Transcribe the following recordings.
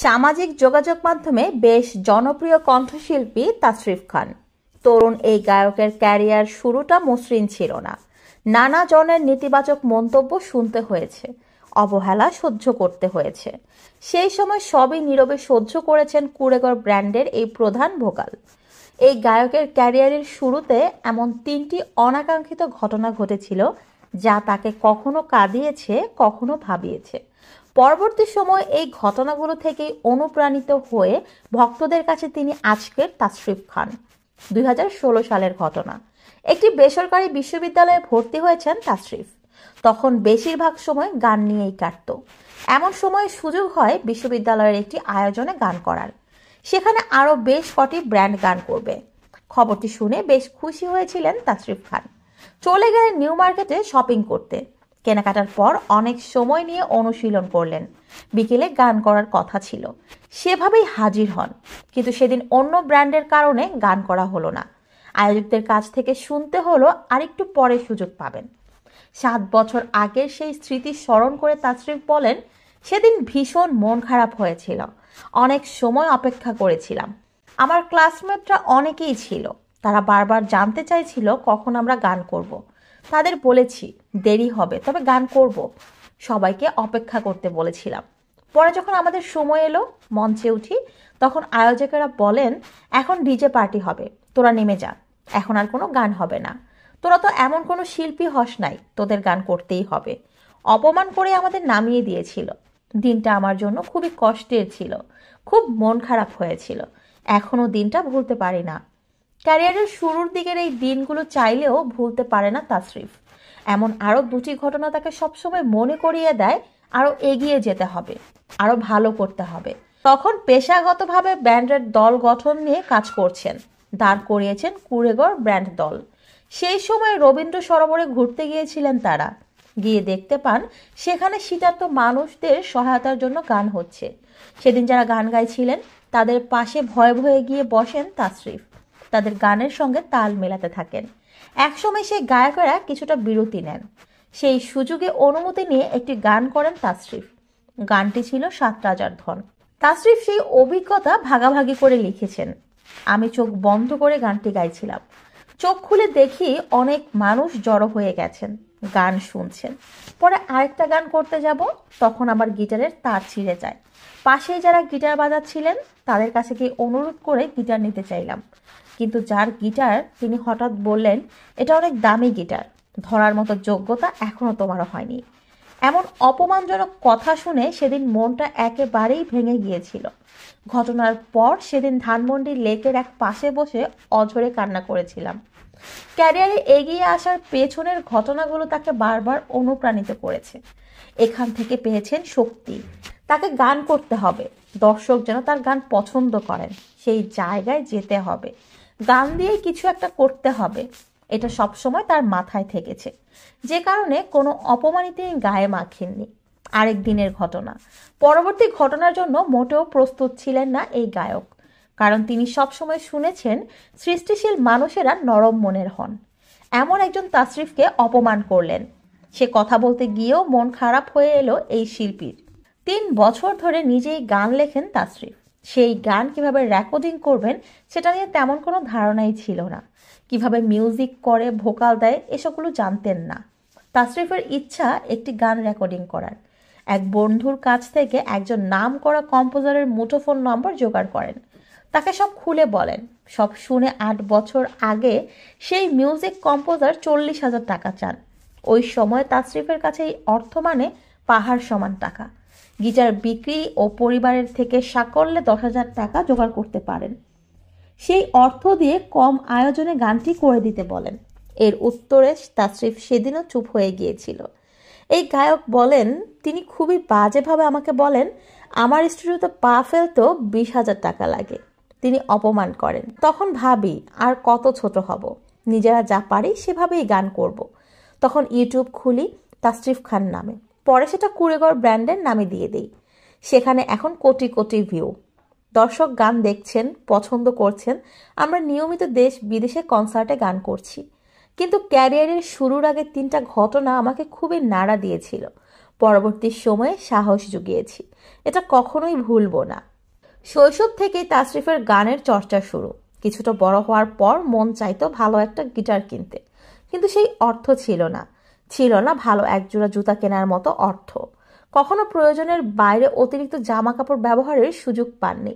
সামাজিক যোগাযোগ মাধ্যমে বেশ জনপ্রিয় কণ্ঠশিল্পী তাসরিফ খান। তরুণ এই গায়কের ক্যারিয়ার শুরুটা মসৃণ ছিল না। নানা জনের নেতিবাচক মন্তব্য শুনতে হয়েছে, অবহেলা সহ্য করতে হয়েছে। সেই সময় সবই নীরবে সহ্য করেছেন কুঁড়েঘর ব্র্যান্ডের এই প্রধান ভোকাল। এই গায়কের ক্যারিয়ারের শুরুতে এমন 3টি অনাকাঙ্ক্ষিত ঘটনা ঘটেছিল যা তাকে কখনো কাঁদিয়েছে, কখনো ভাবিয়েছে। পরবর্তী সময় এই ঘটনাগুলো থেকেই অনুপ্রাণিত হয়ে ভক্তদের কাছে তিনি আজকের তাসরিফ খান। 2016 সালের ঘটনা। একটি বেসরকারি বিশ্ববিদ্যালয়ে ভর্তি হয়েছেন তাসরিফ। তখন বেশিরভাগ সময় গান নিয়েই কাটত। এমন সময় সুযোগ হয় বিশ্ববিদ্যালয়ের একটি আয়োজনে গান করার। সেখানে আরও বেশ কটি ব্র্যান্ড গান করবে। খবরটি শুনে বেশ খুশি হয়েছিলেন তাসরিফ খান। চলে গেলেন নিউ মার্কেটে শপিং করতে। কেনাকাটার পর অনেক সময় নিয়ে অনুশীলন করলেন। বিকেলে গান করার কথা ছিল, সেভাবেই হাজির হন। কিন্তু সেদিন অন্য ব্র্যান্ডের কারণে গান করা হলো না। আয়োজকদের কাছ থেকে শুনতে হলো আরেকটু পরে সুযোগ পাবেন। 7 বছর আগের সেই স্মৃতি স্মরণ করে তাসরিফ বলেন, সেদিন ভীষণ মন খারাপ হয়েছিল। অনেক সময় অপেক্ষা করেছিলাম। আমার ক্লাসমেটরা অনেকেই ছিল। তারা বারবার জানতে চাইছিল কখন আমরা গান করব। তাদের বলেছি দেরি হবে, তবে গান করব। সবাইকে অপেক্ষা করতে বলেছিলাম। পরে যখন আমাদের সময় এলো, মঞ্চে উঠি, তখন আয়োজকেরা বলেন, এখন ডিজে পার্টি হবে, তোরা নেমে যা, এখন আর কোনো গান হবে না। তোরা তো এমন কোনো শিল্পী হস নাই, তোদের গান করতেই হবে। অপমান করে আমাদের নামিয়ে দিয়েছিল। দিনটা আমার জন্য খুবই কষ্টের ছিল, খুব মন খারাপ হয়েছিল। এখনও দিনটা ভুলতে পারি না। ক্যারিয়ারের শুরুর দিকের এই দিনগুলো চাইলেও ভুলতে পারে না তাসরিফ। এমন আরও 2টি ঘটনা তাকে সবসময় মনে করিয়ে দেয় আরও এগিয়ে যেতে হবে, আরও ভালো করতে হবে। তখন পেশাগতভাবে ব্যান্ডের দল গঠন নিয়ে কাজ করছেন। দাঁড় করিয়েছেন কুঁড়েঘর ব্র্যান্ড দল। সেই সময় রবীন্দ্র সরোবরে ঘুরতে গিয়েছিলেন তারা। গিয়ে দেখতে পান সেখানে শীতার্ত মানুষদের সহায়তার জন্য গান হচ্ছে। সেদিন যারা গান গাইছিলেন তাদের পাশে ভয়ে ভয়ে গিয়ে বসেন তাসরিফ। তাদের গানের সঙ্গে তাল মেলাতে থাকেন। একসময় সেই গায়কেরা কিছুটা বিরতি নেন। সেই সুযোগে অনুমতি নিয়ে একটি গান করেন তাসরিফ। গানটি ছিল 7 রাজার ধন। তাসরিফ সেই অভিজ্ঞতা ভাগাভাগি করে লিখেছেন। আমি চোখ বন্ধ করে গানটি গাইছিলাম। চোখ খুলে দেখি অনেক মানুষ জড়ো হয়ে গেছেন, গান শুনছেন। পরে আরেকটা গান করতে যাব, তখন আমার গিটারের তার ছিঁড়ে যায়। পাশেই যারা গিটার বাজাচ্ছিলেন তাদের কাছে গিয়ে অনুরোধ করে গিটার নিতে চাইলাম। কিন্তু যার গিটার, তিনি হঠাৎ বললেন, এটা অনেক দামি গিটার, ধরার মতো যোগ্যতা এখনো তোমারও হয়নি। এমন অপমানজনক কথা শুনে সেদিন মনটা একেবারেই ভেঙে গিয়েছিল। ঘটনার পর সেদিন ধানমন্ডি লেকের এক পাশে বসে অঝরে কান্না করেছিলাম। ক্যারিয়ারে এগিয়ে আসার পেছনের ঘটনাগুলো তাকে বারবার অনুপ্রাণিত করেছে। এখান থেকে পেয়েছেন শক্তি। তাকে গান করতে হবে, দর্শক যেন তার গান পছন্দ করেন, সেই জায়গায় যেতে হবে, গান দিয়ে কিছু একটা করতে হবে। এটা সবসময় তার মাথায় থেকেছে, যে কারণে কোনো অপমানই তিনি গায়ে মাখেননি। আরেক দিনের ঘটনা। পরবর্তী ঘটনার জন্য মোটেও প্রস্তুত ছিলেন না এই গায়ক, কারণ তিনি সবসময় শুনেছেন সৃষ্টিশীল মানুষেরা নরম মনের হন। এমন একজন তাসরিফকে অপমান করলেন। সে কথা বলতে গিয়েও মন খারাপ হয়ে এলো এই শিল্পীর। 3 বছর ধরে নিজেই গান লেখেন তাসরিফ। সেই গান কিভাবে রেকর্ডিং করবেন সেটা নিয়ে তেমন কোনো ধারণাই ছিল না। কিভাবে মিউজিক করে, ভোকাল দেয়, এসবগুলো জানতেন না। তাসরিফের ইচ্ছা একটি গান রেকর্ডিং করার। এক বন্ধুর কাছ থেকে একজন নামকরা কম্পোজারের মুঠোফোন নম্বর জোগাড় করেন। তাকে সব খুলে বলেন। সব শুনে 8 বছর আগে সেই মিউজিক কম্পোজার 40,000 টাকা চান। ওই সময় তাসরিফের কাছে এই অর্থ মানে পাহাড় সমান টাকা। গিটার বিক্রি ও পরিবারের থেকে সাকল্যে 10,000 টাকা জোগাড় করতে পারেন। সেই অর্থ দিয়ে কম আয়োজনে গানটি করে দিতে বলেন। এর উত্তরে তাসরিফ সেদিনও চুপ হয়ে গিয়েছিল। এই গায়ক বলেন, তিনি খুবই বাজেভাবে আমাকে বলেন, আমার স্টুডিওতে পা ফেলতেও 20,000 টাকা লাগে। তিনি অপমান করেন। তখন ভাবি, আর কত ছোট হব, নিজেরা যা পারি সেভাবেই গান করব। তখন ইউটিউব খুলি তাসরিফ খান নামে। পরে সেটা কুঁড়েঘর ব্র্যান্ডের নামে দিয়ে দেই। সেখানে এখন কোটি কোটি ভিউ। দর্শক গান দেখছেন, পছন্দ করছেন। আমরা নিয়মিত দেশ বিদেশে কনসার্টে গান করছি। কিন্তু ক্যারিয়ারের শুরুর আগে 3টা ঘটনা আমাকে খুবই নাড়া দিয়েছিল। পরবর্তী সময়ে সাহস জুগিয়েছি, এটা কখনোই ভুলবো না। শৈশব থেকেই তাসরিফের গানের চর্চা শুরু। কিছুটা বড় হওয়ার পর মন চাইতো ভালো একটা গিটার কিনতে, কিন্তু সেই অর্থ ছিল না ভালো একজোড়া জুতা কেনার মতো অর্থ। কখনো প্রয়োজনের বাইরে অতিরিক্ত জামা কাপড় ব্যবহারের সুযোগ পাননি,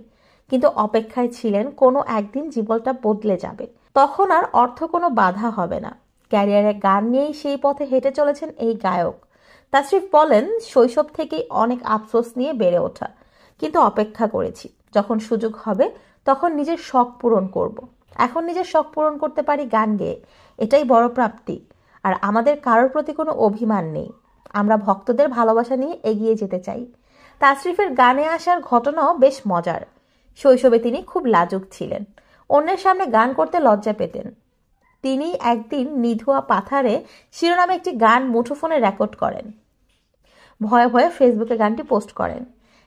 কিন্তু অপেক্ষায় ছিলেন কোনো একদিন জীবনটা বদলে যাবে, তখন আর অর্থ কোনো বাধা হবে না। ক্যারিয়ারে গান নিয়েই সেই পথে হেঁটে চলেছেন এই গায়ক। তাসরিফ বলেন, শৈশব থেকেই অনেক আফসোস নিয়ে বেড়ে ওঠা, কিন্তু অপেক্ষা করেছি, যখন সুযোগ হবে তখন নিজের শখ পূরণ করব। এখন নিজের শখ পূরণ করতে পারি গান গেয়ে, এটাই বড় প্রাপ্তি। আর আমাদের কারোর প্রতি কোনো অভিমান নেই, আমরা ভক্তদের ভালোবাসা নিয়ে এগিয়ে যেতে চাই। তাসরিফের গানে আসার ঘটনাও বেশ মজার। শৈশবে তিনি খুব লাজুক ছিলেন, অন্যের সামনে গান করতে লজ্জা পেতেন। তিনি একদিন নিধুয়া পাথারে শিরোনামে একটি গান মুঠোফোনে রেকর্ড করেন, ভয়ে ভয়ে ফেসবুকে গানটি পোস্ট করেন।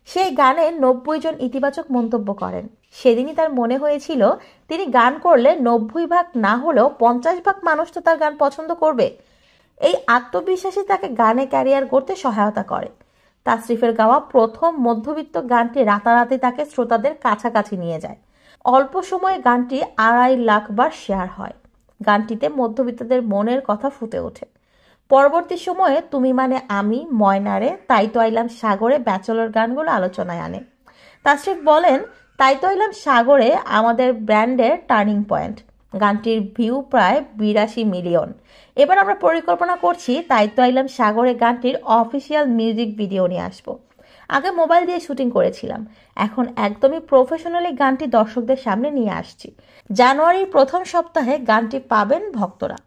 সেই গানে 90 জন ইতিবাচক মন্তব্য করেন। সেদিনই তার মনে হয়েছিল, তিনি গান করলে 90 ভাগ না হলেও 50 ভাগ মানুষ তো তার গান পছন্দ করবে। এই আত্মবিশ্বাসী তাকে গানে ক্যারিয়ার করতে সহায়তা করে। তাসরিফের গাওয়া প্রথম মধ্যবিত্ত গানটি রাতারাতি তাকে শ্রোতাদের কাছাকাছি নিয়ে যায়। অল্প সময়ে গানটি 2.5 লাখ বার শেয়ার হয়। গানটিতে মধ্যবিত্তদের মনের কথা ফুটে ওঠে। পরবর্তী সময়ে তুমি মানে আমি, ময়নারে, তাই তো আইলাম সাগরে ব্যাচেলর গানগুলো আলোচনায় আনে। তাসরিফ বলেন, তাই তো আইলাম সাগরে আমাদের ব্র্যান্ডের টার্নিং পয়েন্ট। গানটির ভিউ প্রায় 82 মিলিয়ন। এবার আমরা পরিকল্পনা করছি তাই তো আইলাম সাগরে গানটির অফিসিয়াল মিউজিক ভিডিও নিয়ে আসবো। আগে মোবাইল দিয়ে শুটিং করেছিলাম, এখন একদমই প্রফেশনালি গানটি দর্শকদের সামনে নিয়ে আসছি। জানুয়ারির প্রথম সপ্তাহে গানটি পাবেন ভক্তরা।